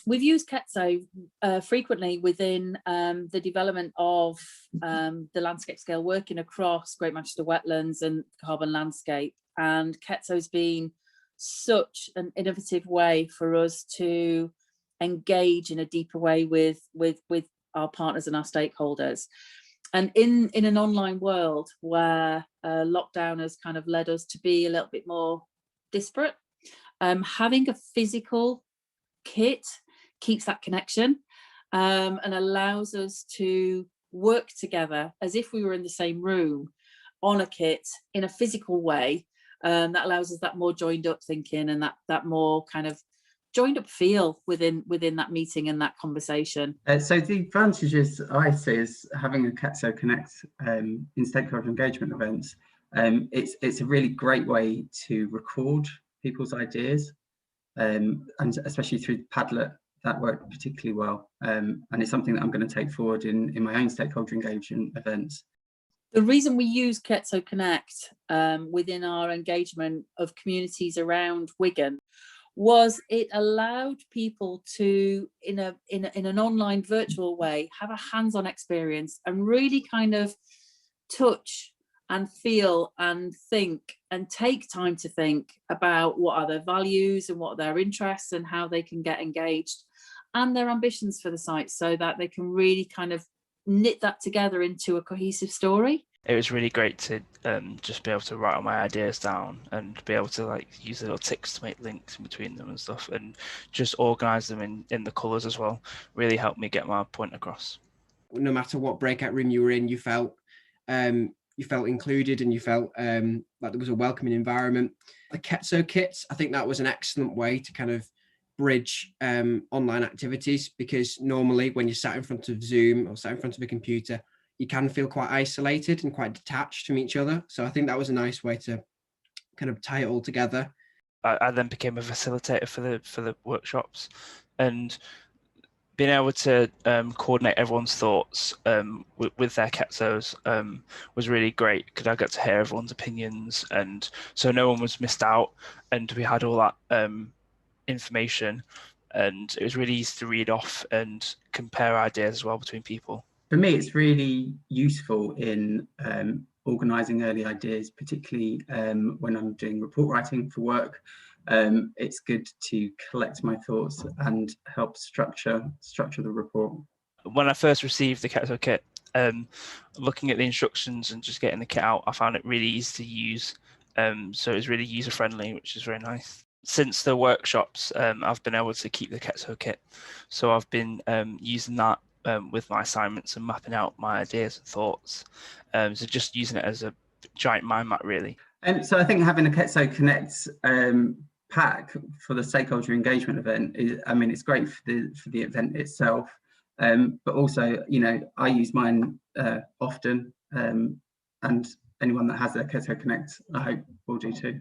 we've used Ketso frequently within the development of the landscape scale, working across Great Manchester Wetlands and Carbon Landscape. And Ketso's been such an innovative way for us to engage in a deeper way with our partners and our stakeholders. And in an online world where lockdown has kind of led us to be a little bit more disparate, having a physical kit keeps that connection and allows us to work together as if we were in the same room on a kit in a physical way. That allows us that more joined up thinking and that more kind of joined up feel within that meeting and that conversation. So the advantages I see is having a Ketso Connect in stakeholder engagement events. It's a really great way to record people's ideas, and especially through Padlet, that worked particularly well. And it's something that I'm going to take forward in my own stakeholder engagement events. The reason we use Ketso Connect within our engagement of communities around Wigan was it allowed people to, in an online virtual way, have a hands-on experience and really kind of touch and feel and think and take time to think about what are their values and what are their interests and how they can get engaged and their ambitions for the site, so that they can really kind of knit that together into a cohesive story. It was really great to just be able to write all my ideas down and be able to like use little ticks to make links in between them and stuff, and just organise them in the colours as well. Really helped me get my point across. No matter what breakout room you were in, you felt included and you felt like there was a welcoming environment. The Ketso kits, I think that was an excellent way to kind of bridge online activities, because normally when you're sat in front of Zoom or sat in front of a computer, you can feel quite isolated and quite detached from each other. So I think that was a nice way to kind of tie it all together. I then became a facilitator for the workshops, and being able to coordinate everyone's thoughts with their Ketsos was really great, because I got to hear everyone's opinions, and so no one was missed out, and we had all that information, and it was really easy to read off and compare ideas as well between people. For me, it's really useful in organising early ideas, particularly when I'm doing report writing for work. It's good to collect my thoughts and help structure the report. When I first received the Ketso kit, looking at the instructions and just getting the kit out, I found it really easy to use. So it was really user friendly, which is very nice. Since the workshops, I've been able to keep the Ketso kit. So I've been using that with my assignments and mapping out my ideas and thoughts. So just using it as a giant mind map, really. And so I think having a Ketso Connect pack for the stakeholder engagement event is, I mean, it's great for the event itself, but also, you know, I use mine often, and anyone that has their Ketso Connect, I hope will do too.